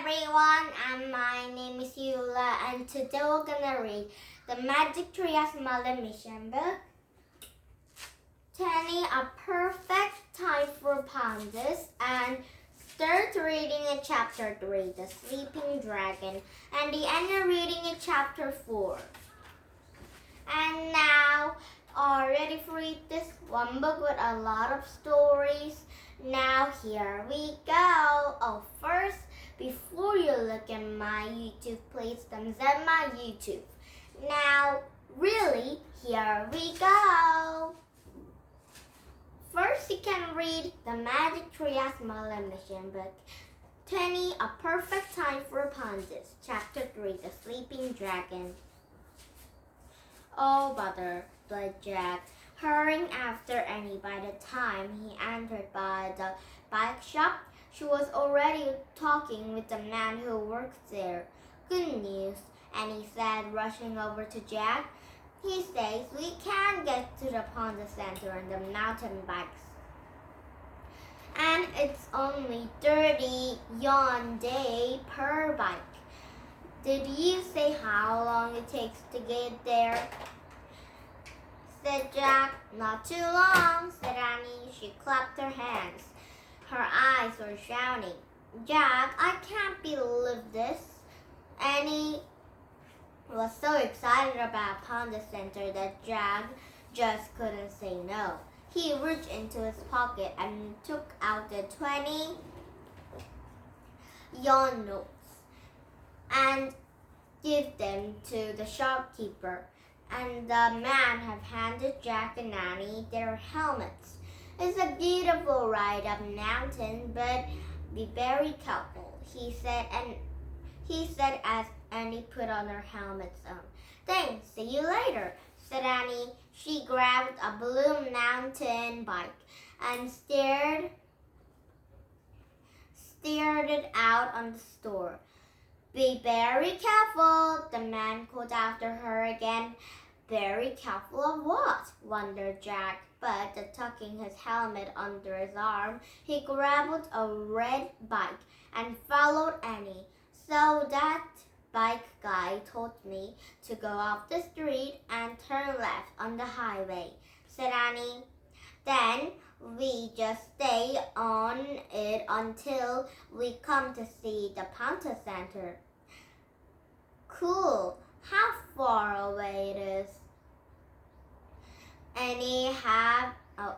everyone, and my name is Yula, and today we're gonna read the Magic Tree as Merlin mission book. 20, a perfect time for pandas, and start reading in chapter 3, the Sleeping Dragon, and the end of reading in chapter 4. And now, ready for read this one book with a lot of stories? Now here we go. Oh, first, before you look at my YouTube, please thumbs up my YouTube. Now, really, here we go. First, you can read the Magic Tree as Merlin mission book. 20, a perfect time for pandas. Chapter 3, the Sleeping Dragon. Oh, bother, said Jack, hurrying after Annie. By the time he entered by the bike shop, she was already talking with the man who worked there. Good news, Annie said, rushing over to Jack. He says we can get to the Panda Center on the mountain bikes. And it's only 30 yuan day per bike. Did you say how long it takes to get there? Said Jack. Not too long, said Annie. She clapped her hands. Her eyes were shining. Jack, I can't believe this. Annie was so excited about Panda Center that Jack just couldn't say no. He reached into his pocket and took out the 20 yuan notes and gave them to the shopkeeper. And the man have handed Jack and Annie their helmets. It's a beautiful ride up mountain, but be very careful, he said as Annie put on her helmets on. Thanks, see you later, said Annie. She grabbed a blue mountain bike and steered it out on the store. Be very careful, the man called after her again. Very careful of what? Wondered Jack. But tucking his helmet under his arm, he grabbed a red bike and followed Annie. So that bike guy told me to go off the street and turn left on the highway, said Annie. Then we just stay on it until we come to see the Panda Center. Cool. How far away it is? Annie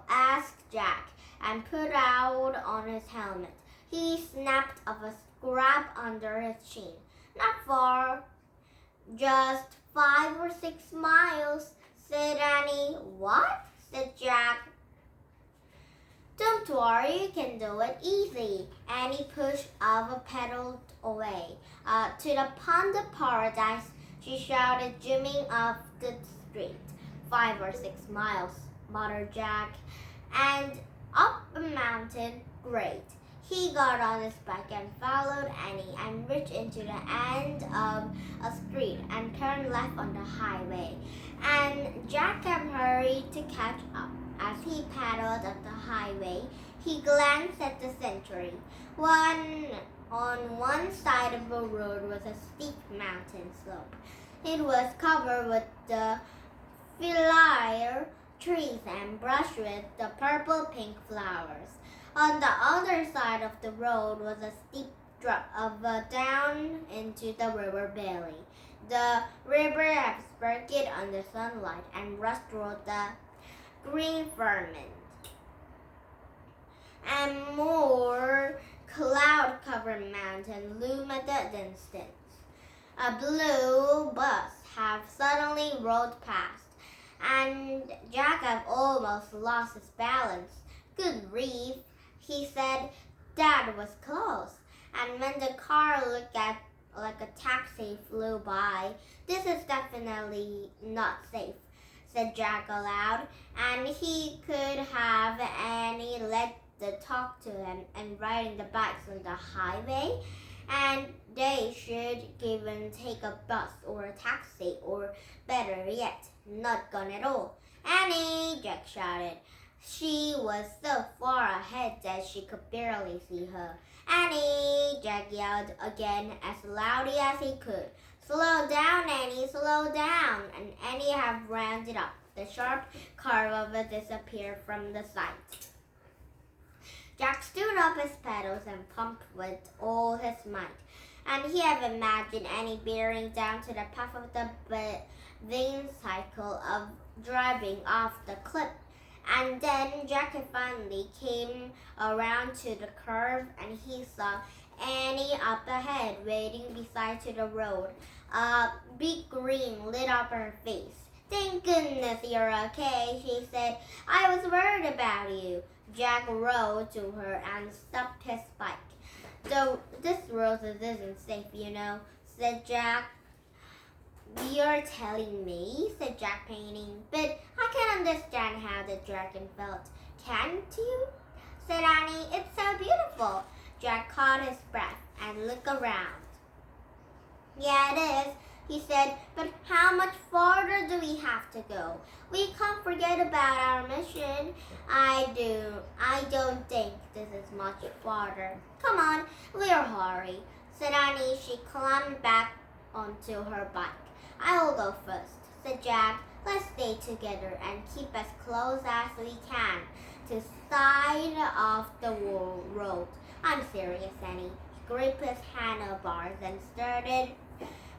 asked Jack and put out on his helmet. He snapped up a scrap under his chin. Not far. Just 5 or 6 miles, said Annie. What? Said Jack. Don't worry, you can do it easy. Annie pushed off pedaled away. To the Panda Paradise, she shouted, zooming up the street. 5 or 6 miles, muttered Jack. And up a mountain, great. He got on his bike and followed Annie and reached into the end of a street and turned left on the highway. And Jack hurried to catch up. As he paddled up the highway, he glanced at the sentry. On one side of the road was a steep mountain slope. It was covered with the filial trees and brushed with the purple-pink flowers. On the other side of the road was a steep drop down into the river valley. The river sparkled on the sunlight and rushed through the green firmament. And more cloud-covered mountain loomed at the distance. A blue bus had suddenly rolled past, and Jack had almost lost his balance. Good grief, he said. That was close. And when the car looked like a taxi flew by, this is definitely not safe, said Jack aloud, and he could have Annie let the talk to him and riding the bikes on the highway, and they should even take a bus or a taxi, or better yet, not gone at all. Annie, Jack shouted. She was so far ahead that she could barely see her. Annie! Jack yelled again as loudly as he could. Slow down, Annie, slow down! And Annie had rounded up. The sharp curve of it disappeared from the sight. Jack stood up his pedals and pumped with all his might. And he had imagined Annie bearing down to the path of the vain cycle of driving off the cliff. And then Jack finally came around to the curve and he saw Annie up ahead waiting beside to the road. A big grin lit up her face. Thank goodness you're okay, she said. I was worried about you. Jack rode to her and stopped his bike. Though this road isn't safe, you know, said Jack. You're telling me, said Jack, painting. But I can understand how the dragon felt. Can't you? Said Annie. It's so beautiful. Jack caught his breath and looked around. Yeah, it is, he said. But how much farther do we have to go? We can't forget about our mission. I don't think this is much farther. Come on, we'll hurry, said Annie. She climbed back onto her bike. I'll go first, said Jack. Let's stay together and keep as close as we can to the side of the road. I'm serious, Annie. He gripped his handlebars and started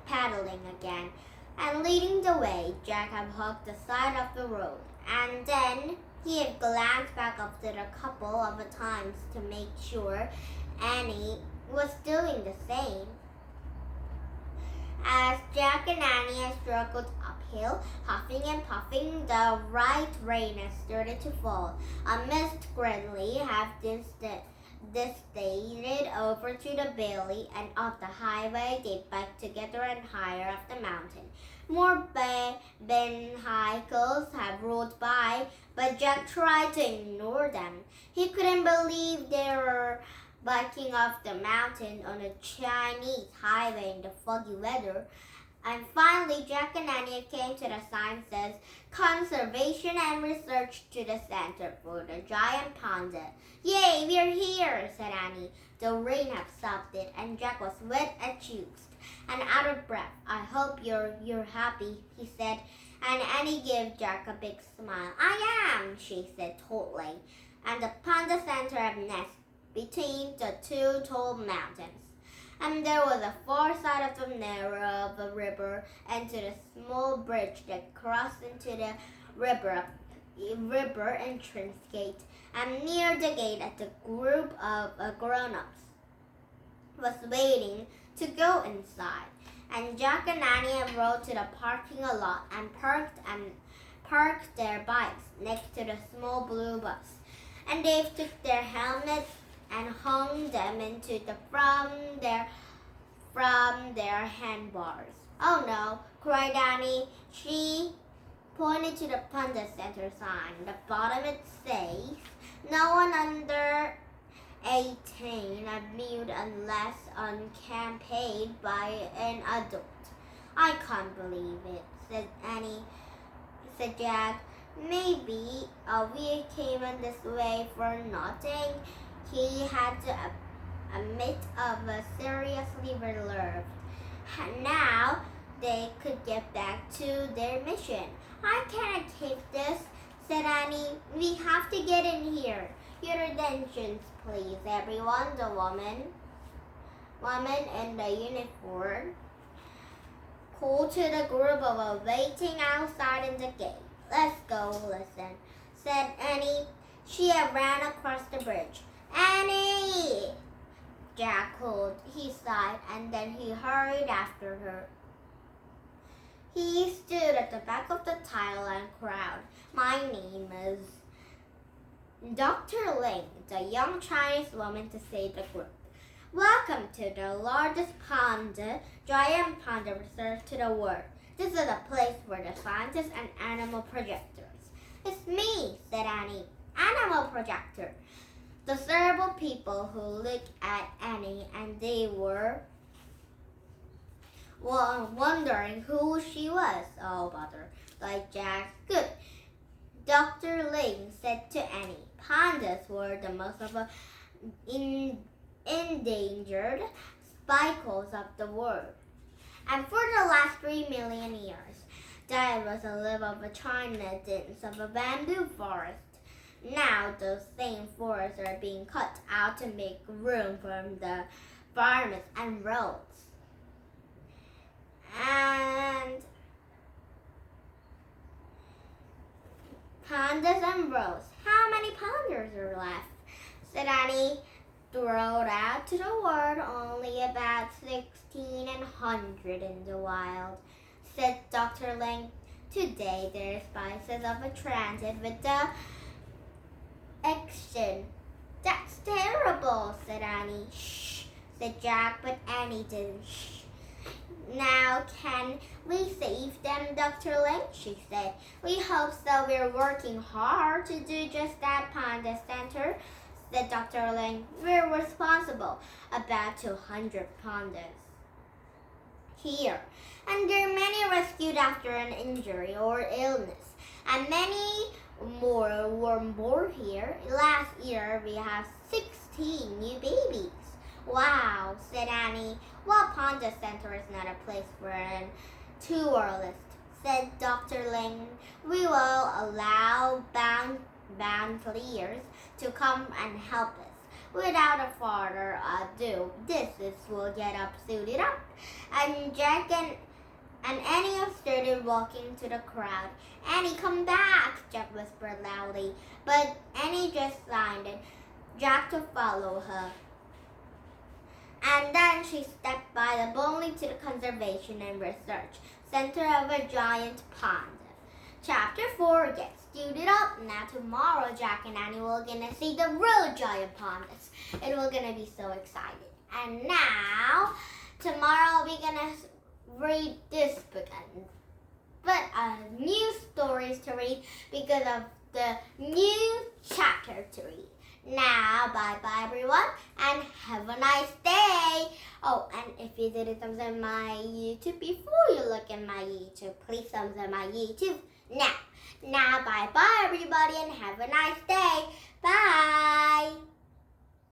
paddling again. And leading the way, Jack had hugged the side of the road. And then he had glanced back up to a couple of times to make sure Annie was doing the same. As Jack and Annie struggled uphill, huffing and puffing, the bright rain had started to fall. A mist gradually had dissipated over to the valley, and up the highway they biked together and higher up the mountain. More vehicles had rolled by, but Jack tried to ignore them. He couldn't believe they were biking off the mountain on a Chinese highway in the foggy weather. And finally, Jack and Annie came to the sign that says Conservation and Research to the Center for the Giant Panda. Yay, we're here, said Annie. The rain had stopped it, and Jack was wet at cheeks and out of breath. I hope you're happy, he said. And Annie gave Jack a big smile. I am, she said tautly. And the panda center had nest between the two tall mountains. And there was a far side of the narrow of a river and to the small bridge that crossed into the river entrance gate. And near the gate, a group of grown-ups was waiting to go inside. And Jack and Annie rode to the parking lot and parked their bikes next to the small blue bus. And they took their helmets and hung them into from their handbars. Oh no, cried Annie. She pointed to the Panda Center sign. The bottom it says, no one under 18 admitted unless unaccompanied by an adult. I can't believe it, said Jack. Maybe we came in this way for nothing. He had to admit of a seriously relieved. Now they could get back to their mission. I can't take this, said Annie. We have to get in here. Your attention, please, everyone. The woman in the uniform called to the group of waiting outside in the gate. Let's go listen, said Annie. She ran across the bridge. Annie! Jack called. He sighed and then he hurried after her. He stood at the back of the Thailand crowd. My name is Dr. Ling, the young Chinese woman to say the group. Welcome to the largest giant panda reserve to the world. This is a place for the scientists and animal projectors. It's me, said Annie. Animal projector. The several people who looked at Annie and they were wondering who she was. Oh, bother, like Jack. Good. Dr. Ling said to Annie, pandas were the most of the endangered species of the world. And for the last 3 million years, there was a live of a China dense of a bamboo forest. Now those same forests are being cut out to make room for the farms and roads. And pandas and roads. How many pandas are left? Said Annie. Thrown out to the world, only about 1,600 in the wild, said Dr. Ling. Today there are spices of a transit with the action. That's terrible, said Annie. Shh, said Jack, but Annie didn't shh. Now can we save them, Dr. Ling? She said. We hope so. We're working hard to do just that, Panda Center, said Dr. Ling. We're responsible. About 200 pandas here. And there are many rescued after an injury or illness. And many more were born here. Last year we have 16 new babies. Wow, said Annie. Well, Panda Center is not a place for a tourist, said Dr. Ling. We will allow volunteers to come and help us. Without a further ado, will get up, suited up, and Jack and Annie started walking to the crowd. Annie, come back, Jack whispered loudly, but Annie just signed Jack to follow her. And then she stepped by the boldly to the Conservation and Research Center of a Giant Panda. Chapter 4 gets suited up. Now tomorrow Jack and Annie will gonna see the real giant pandas. And we're gonna be so excited. And now tomorrow we're gonna read this book but new stories to read because of the new chapter to read. Now bye bye everyone and have a nice day. Oh, and if you didn't thumbs up my YouTube before you look at my YouTube, please thumbs up my YouTube now. Now bye bye everybody and have a nice day. Bye.